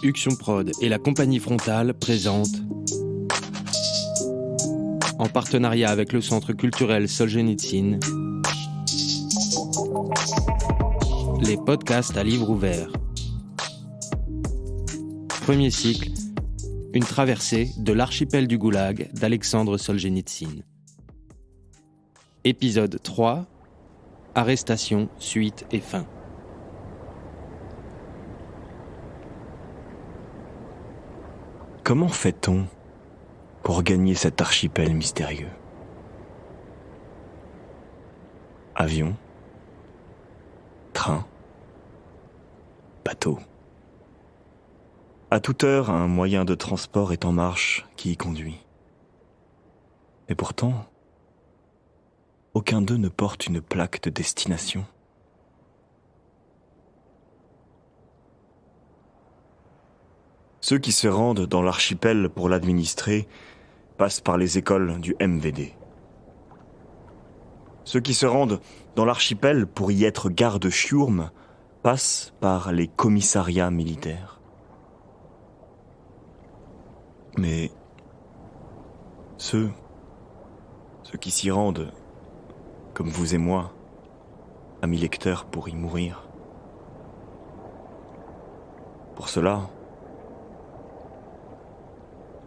Uction Prod et la compagnie Frontale présentent, en partenariat avec le Centre culturel Solzhenitsyn, les podcasts à livre ouvert. Premier cycle, une traversée de l'archipel du Goulag d'Alexandre Solzhenitsyn. Épisode 3, arrestation, suite et fin. Comment fait-on pour gagner cet archipel mystérieux ? Avion, train, bateau. À toute heure, un moyen de transport est en marche qui y conduit. Et pourtant, aucun d'eux ne porte une plaque de destination. Ceux qui se rendent dans l'archipel pour l'administrer passent par les écoles du MVD. Ceux qui se rendent dans l'archipel pour y être garde-chiourme passent par les commissariats militaires. Mais ceux qui s'y rendent, comme vous et moi, amis lecteurs, pour y mourir. Pour cela,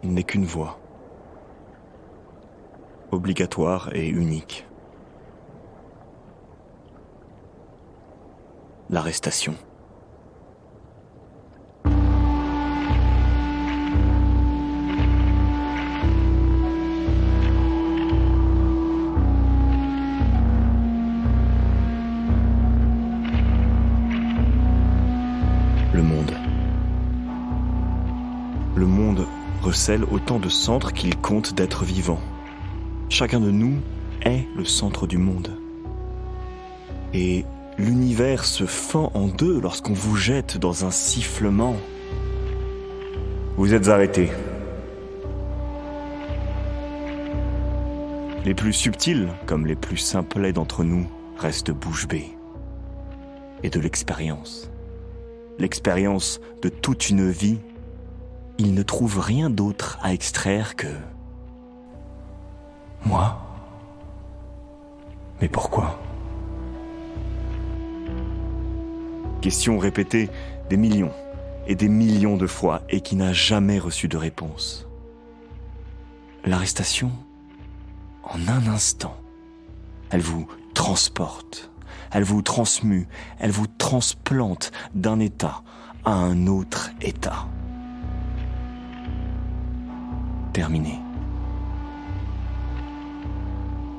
il n'est qu'une voie, obligatoire et unique. L'arrestation. Le monde recèle autant de centres qu'il compte d'êtres vivants. Chacun de nous est le centre du monde. Et l'univers se fend en deux lorsqu'on vous jette dans un sifflement. Vous êtes arrêtés. Les plus subtils, comme les plus simplets d'entre nous, restent bouche bée. Et de l'expérience de toute une vie, il ne trouve rien d'autre à extraire que moi. Mais pourquoi ? Question répétée des millions et des millions de fois et qui n'a jamais reçu de réponse. L'arrestation, en un instant, elle vous transporte, elle vous transmue, elle vous transplante d'un état à un autre état. Terminé.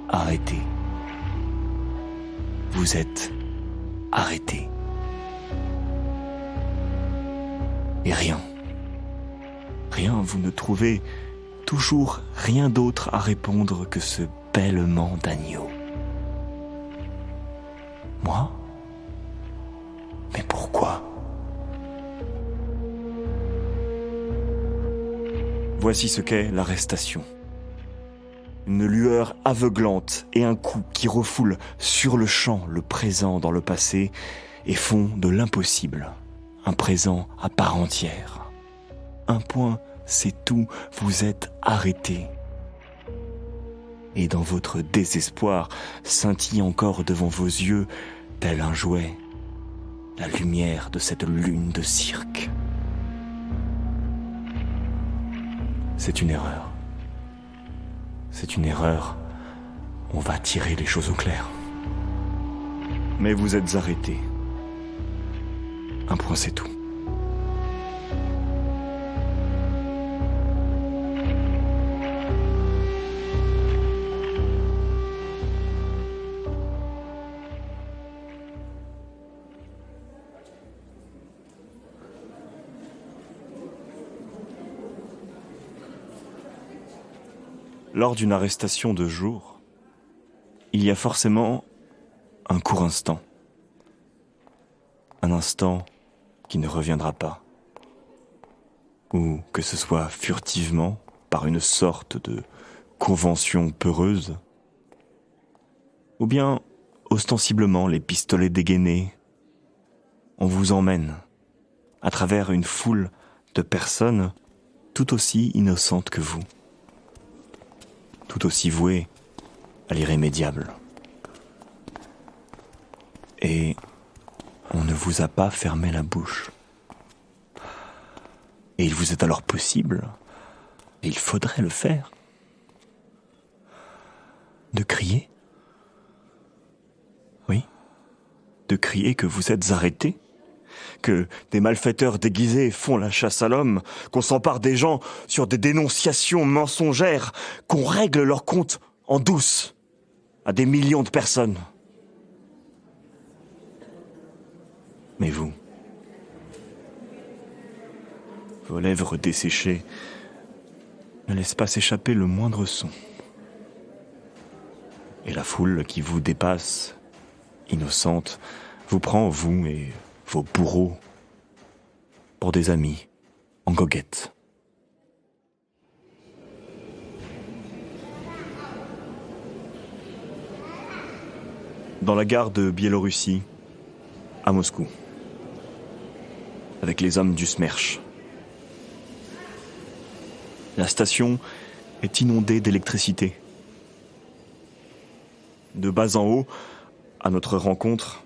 Arrêté. Vous êtes arrêté. Et rien, vous ne trouvez toujours rien d'autre à répondre que ce bêlement d'agneau. Moi ? Mais pourquoi ? Voici ce qu'est l'arrestation. Une lueur aveuglante et un coup qui refoule sur le champ le présent dans le passé et font de l'impossible un présent à part entière. Un point, c'est tout, vous êtes arrêté. Et dans votre désespoir, scintille encore devant vos yeux, tel un jouet, la lumière de cette lune de cirque. C'est une erreur. C'est une erreur. On va tirer les choses au clair. Mais vous êtes arrêtés. Un point, c'est tout. Lors d'une arrestation de jour, il y a forcément un court instant. Un instant qui ne reviendra pas. Ou que ce soit furtivement, par une sorte de convention peureuse, ou bien ostensiblement les pistolets dégainés, on vous emmène à travers une foule de personnes tout aussi innocentes que vous, tout aussi vouées à l'irrémédiable. Et on ne vous a pas fermé la bouche. Et il vous est alors possible, et il faudrait le faire, de crier. Oui, de crier que vous êtes arrêtés, que des malfaiteurs déguisés font la chasse à l'homme, qu'on s'empare des gens sur des dénonciations mensongères, qu'on règle leurs comptes en douce à des millions de personnes. Mais vous, vos lèvres desséchées ne laissent pas s'échapper le moindre son. Et la foule qui vous dépasse, innocente, vous prend, vous et vos bourreaux, pour des amis, en goguette. Dans la gare de Biélorussie, à Moscou, avec les hommes du Smerch. La station est inondée d'électricité. De bas en haut, à notre rencontre,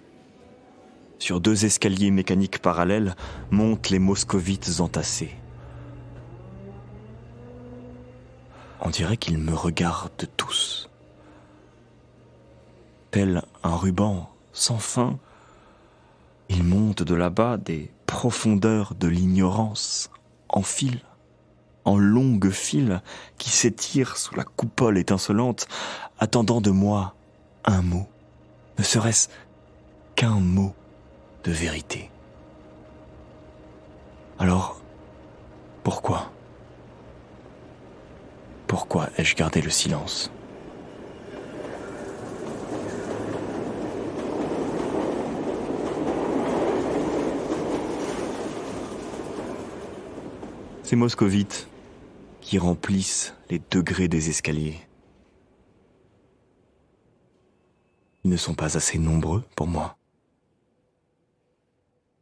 sur 2 escaliers mécaniques parallèles, montent les moscovites entassés. On dirait qu'ils me regardent tous. Tel un ruban sans fin, ils montent de là-bas des profondeurs de l'ignorance en fil, en longues files qui s'étirent sous la coupole étincelante, attendant de moi un mot, ne serait-ce qu'un mot de vérité. Alors, pourquoi ai-je gardé le silence ? Ces moscovites qui remplissent les degrés des escaliers. Ils ne sont pas assez nombreux pour moi.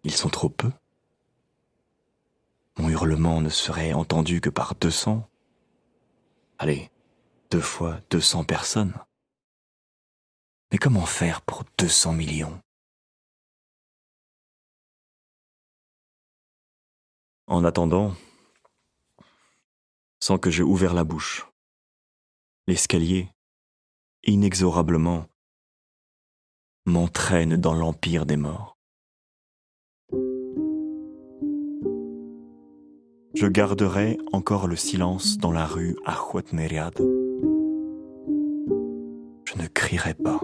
Ils sont trop peu. Mon hurlement ne serait entendu que par 200. Allez, 2 fois 200 personnes. Mais comment faire pour 200 millions ? En attendant, sans que j'aie ouvert la bouche, l'escalier, inexorablement, m'entraîne dans l'empire des morts. Je garderai encore le silence dans la rue Akhwat-Meriad. Je ne crierai pas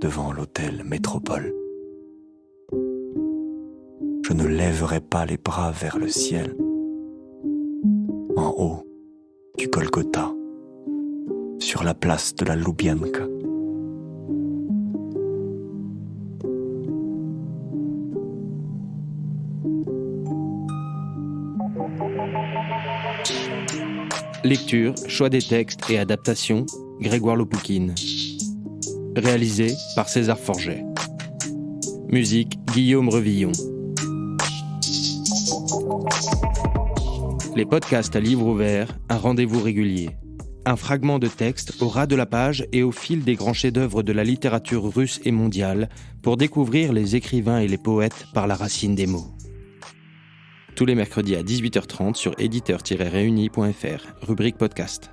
devant l'hôtel Métropole. Je ne lèverai pas les bras vers le ciel. En haut du Golgotha, sur la place de la Loubianka. Lecture, choix des textes et adaptation, Grégoire Lopoukine. Réalisé par César Forget. Musique, Guillaume Revillon. Les podcasts à livre ouvert, un rendez-vous régulier. Un fragment de texte au ras de la page et au fil des grands chefs-d'œuvre de la littérature russe et mondiale pour découvrir les écrivains et les poètes par la racine des mots. Tous les mercredis à 18h30 sur éditeur-réuni.fr, rubrique podcast.